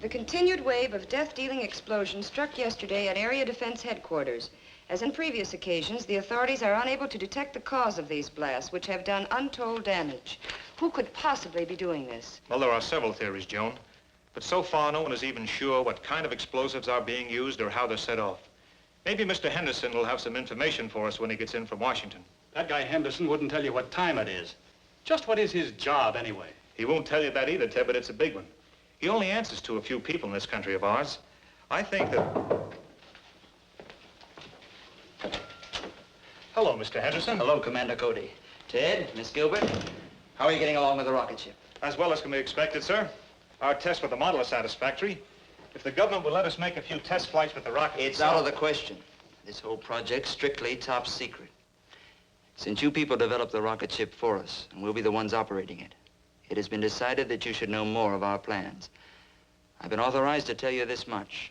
The continued wave of death-dealing explosions struck yesterday at Area Defense Headquarters. As in previous occasions, the authorities are unable to detect the cause of these blasts, which have done untold damage. Who could possibly be doing this? Well, there are several theories, Joan. But so far, no one is even sure what kind of explosives are being used or how they're set off. Maybe Mr. Henderson will have some information for us when he gets in from Washington. That guy Henderson wouldn't tell you what time it is. Just what is his job, anyway? He won't tell you that either, Ted, but it's a big one. He only answers to a few people in this country of ours. I think that... Hello, Mr. Henderson. Hello, Commando Cody. Ted, Miss Gilbert, how are you getting along with the rocket ship? As well as can be expected, sir. Our tests with the model are satisfactory. If the government will let us make a few test flights with the rocket... It's out of the question. This whole project's strictly top secret. Since you people developed the rocket ship for us, and we'll be the ones operating it, it has been decided that you should know more of our plans. I've been authorized to tell you this much.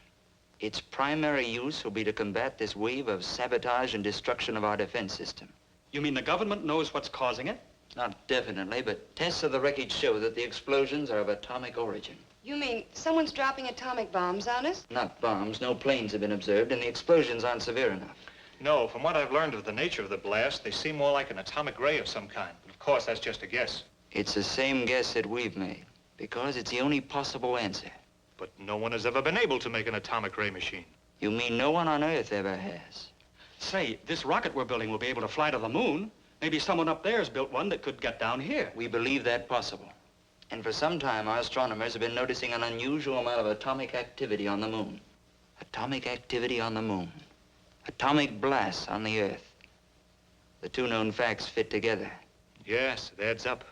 Its primary use will be to combat this wave of sabotage and destruction of our defense system. You mean the government knows what's causing it? Not definitely, but tests of the wreckage show that the explosions are of atomic origin. You mean someone's dropping atomic bombs on us? Not bombs. No planes have been observed, and the explosions aren't severe enough. No, from what I've learned of the nature of the blast, they seem more like an atomic ray of some kind. But of course, that's just a guess. It's the same guess that we've made, because it's the only possible answer. But no one has ever been able to make an atomic ray machine. You mean no one on Earth ever has? Say, this rocket we're building will be able to fly to the moon. Maybe someone up there has built one that could get down here. We believe that possible. And for some time, our astronomers have been noticing an unusual amount of atomic activity on the moon. Atomic activity on the moon. Atomic blasts on the Earth. The two known facts fit together. Yes, it adds up.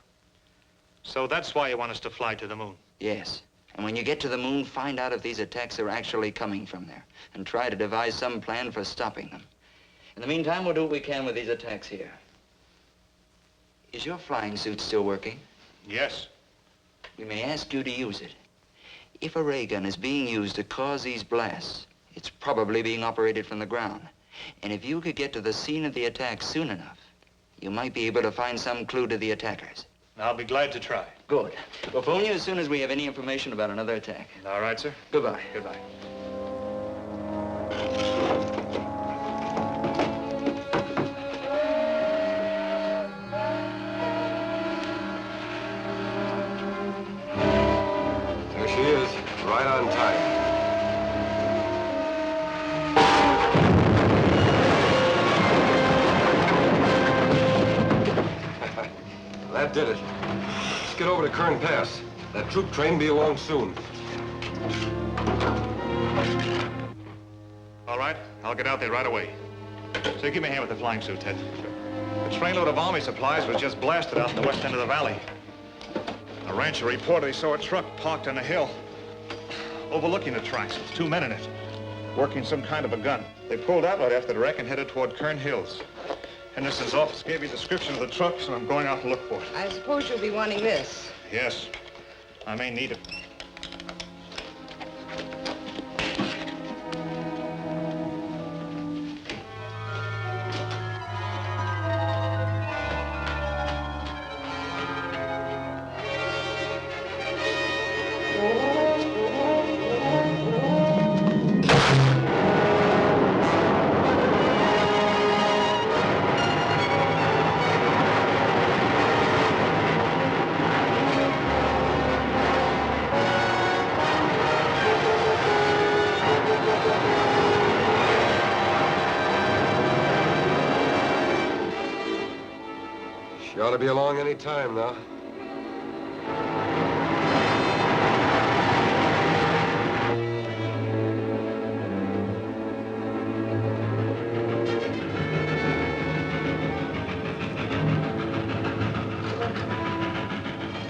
So that's why you want us to fly to the moon? Yes. And when you get to the moon, find out if these attacks are actually coming from there, and try to devise some plan for stopping them. In the meantime, we'll do what we can with these attacks here. Is your flying suit still working? Yes. We may ask you to use it. If a ray gun is being used to cause these blasts, it's probably being operated from the ground. And if you could get to the scene of the attack soon enough, you might be able to find some clue to the attackers. I'll be glad to try. Good. We'll phone you as soon as we have any information about another attack. All right, sir. Goodbye. Goodbye. There she is, right on time. That did it. Let's get over to Kern Pass. That troop train will be along soon. All right, I'll get out there right away. So give me a hand with the flying suit, Ted. The trainload of army supplies was just blasted out in the west end of the valley. A rancher reported he saw a truck parked on a hill overlooking the tracks with two men in it, working some kind of a gun. They pulled out right after the wreck and headed toward Kern Hills. Henderson's office gave me a description of the truck, so I'm going out to look for it. I suppose you'll be wanting this. Yes, I may need it. She ought to be along any time now.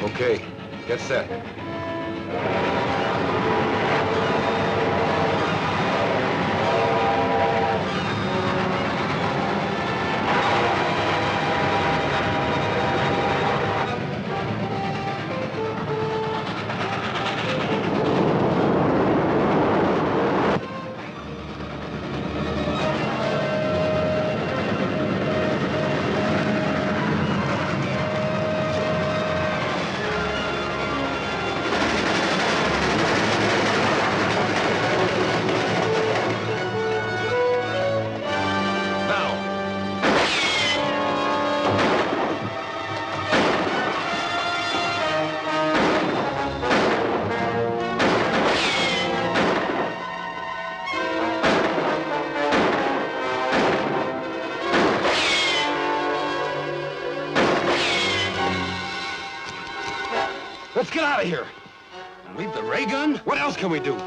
Okay, get set. Let's get out of here. Leave the ray gun? What else can we do? The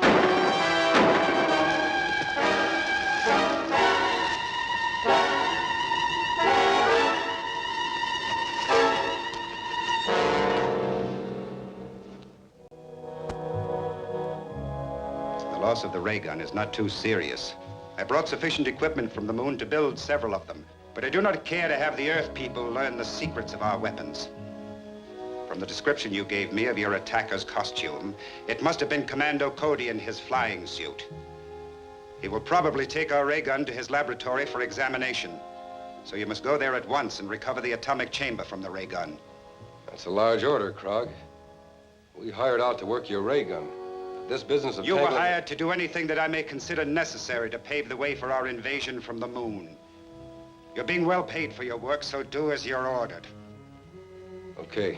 loss of the ray gun is not too serious. I brought sufficient equipment from the moon to build several of them, but I do not care to have the Earth people learn the secrets of our weapons. From the description you gave me of your attacker's costume, it must have been Commando Cody in his flying suit. He will probably take our ray gun to his laboratory for examination. So you must go there at once and recover the atomic chamber from the ray gun. That's a large order, Krog. We hired out to work your ray gun. This business of You were peddling- hired to do anything that I may consider necessary to pave the way for our invasion from the moon. You're being well paid for your work, so do as you're ordered. Okay.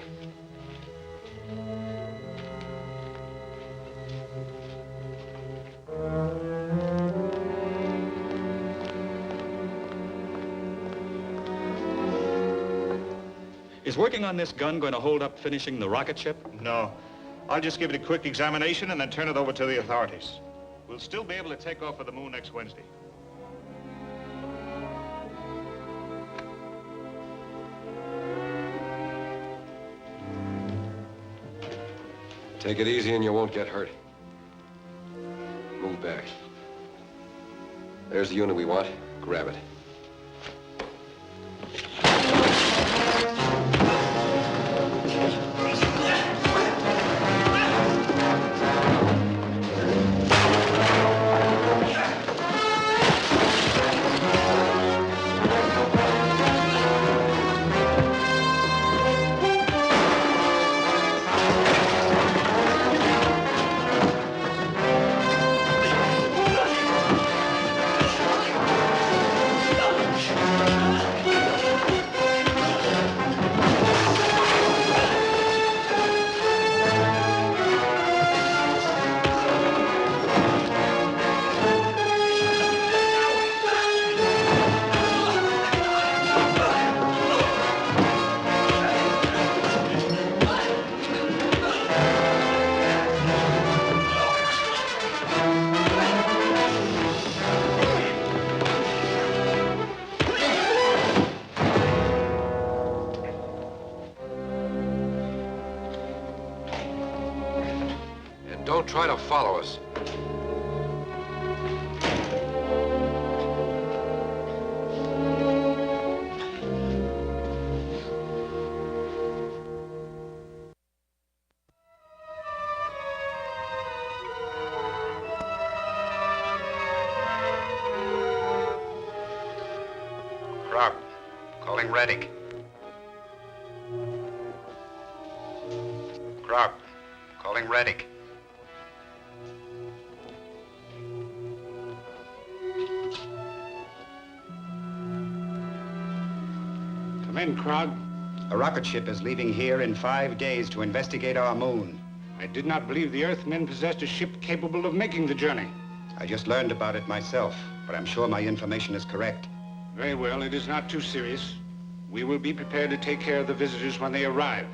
Is working on this gun going to hold up finishing the rocket ship? No. I'll just give it a quick examination and then turn it over to the authorities. We'll still be able to take off for the moon next Wednesday. Take it easy and you won't get hurt. Move back. There's the unit we want. Grab it. Don't try to follow us. Rob, calling Retik. Rob, calling Retik. Come in, Krog. A rocket ship is leaving here in 5 days to investigate our moon. I did not believe the Earthmen possessed a ship capable of making the journey. I just learned about it myself, but I'm sure my information is correct. Very well, it is not too serious. We will be prepared to take care of the visitors when they arrive.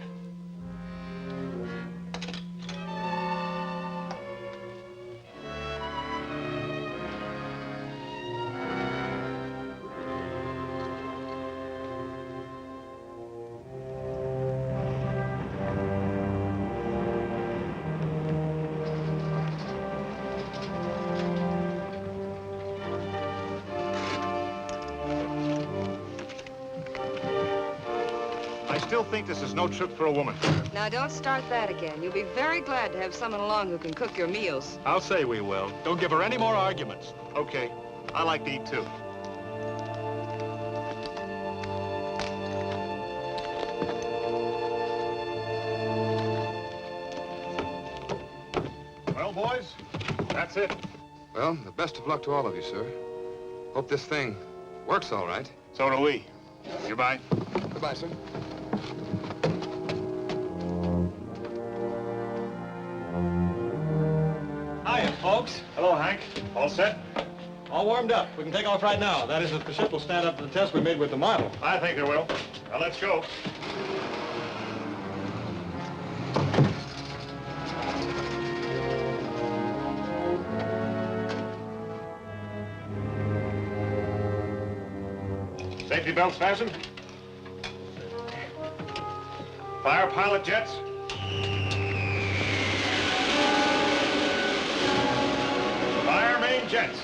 I still think this is no trip for a woman. Now, don't start that again. You'll be very glad to have someone along who can cook your meals. I'll say we will. Don't give her any more arguments. Okay. I like to eat, too. Well, boys, that's it. Well, the best of luck to all of you, sir. Hope this thing works all right. So do we. Goodbye. Goodbye, sir. Hiya, folks. Hello, Hank. All set? All warmed up. We can take off right now. That is, if the ship will stand up to the test we made with the model. I think it will. Well, let's go. Safety belts fastened? Fire pilot jets? Fire main jets.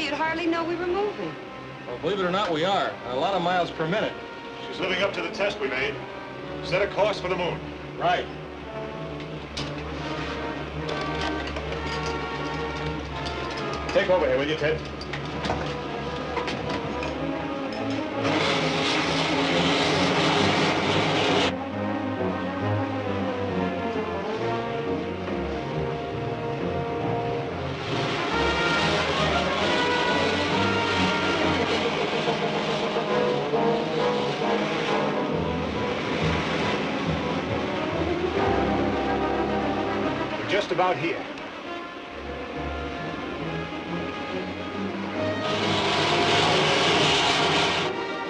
You'd hardly know we were moving. Well, believe it or not, we are. A lot of miles per minute. She's living up to the test we made. Set a course for the moon. Right. Take over here, will you, Ted? Just about here.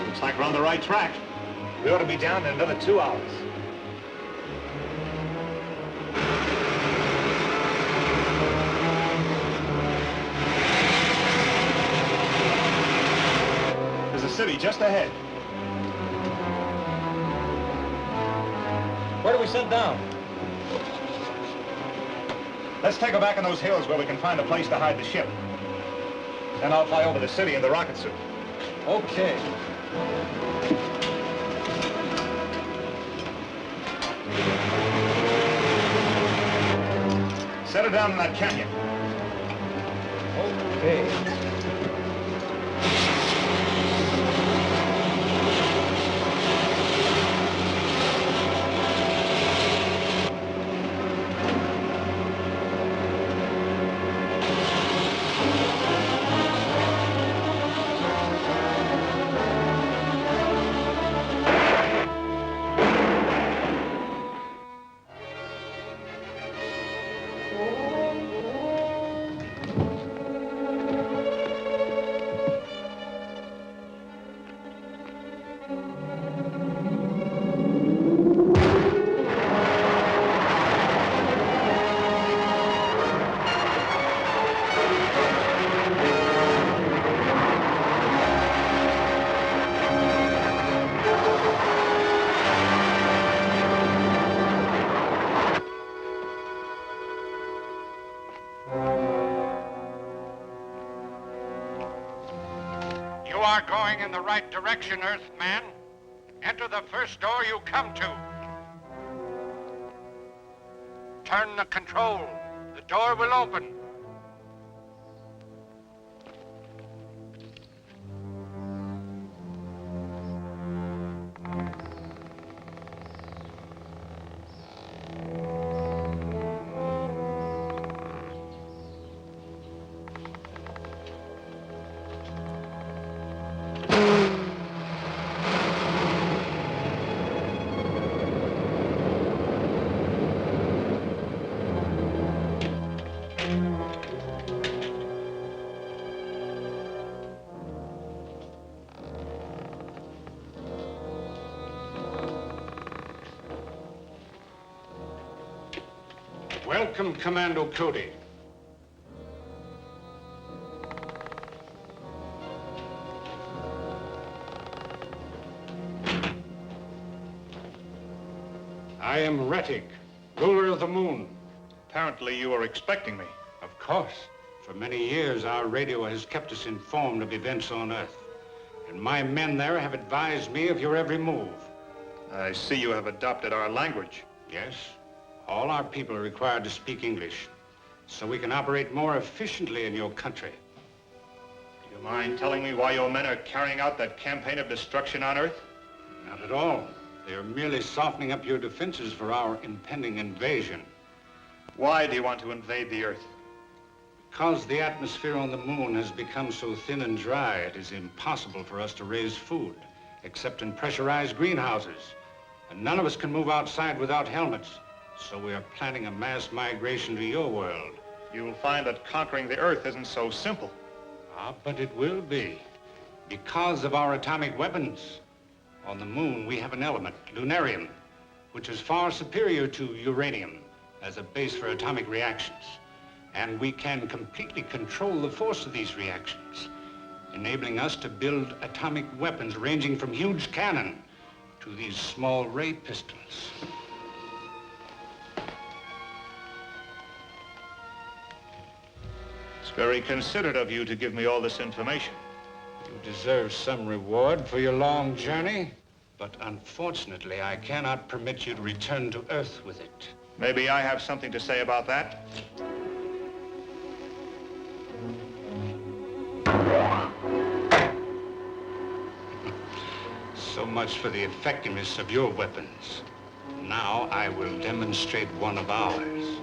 Looks like we're on the right track. We ought to be down in another 2 hours. There's a city just ahead. Where do we set down? Let's take her back in those hills where we can find a place to hide the ship. Then I'll fly over the city in the rocket suit. Okay. Set her down in that canyon. Okay. You are going in the right direction, Earthman. Enter the first door you come to. Turn the control. The door will open. Welcome, Commando Cody. I am Retik, ruler of the moon. Apparently you were expecting me. Of course. For many years, our radio has kept us informed of events on Earth. And my men there have advised me of your every move. I see you have adopted our language. Yes, all our people are required to speak English, so we can operate more efficiently in your country. Do you mind telling me why your men are carrying out that campaign of destruction on Earth? Not at all. They are merely softening up your defenses for our impending invasion. Why do you want to invade the Earth? Because the atmosphere on the moon has become so thin and dry, it is impossible for us to raise food, except in pressurized greenhouses. And none of us can move outside without helmets. So we are planning a mass migration to your world. You'll find that conquering the Earth isn't so simple. Ah, but it will be. Because of our atomic weapons. On the moon, we have an element, lunarium, which is far superior to uranium as a base for atomic reactions. And we can completely control the force of these reactions, enabling us to build atomic weapons ranging from huge cannon to these small ray pistols. It's very considerate of you to give me all this information. You deserve some reward for your long journey, but unfortunately, I cannot permit you to return to Earth with it. Maybe I have something to say about that. So much for the effectiveness of your weapons. Now I will demonstrate one of ours.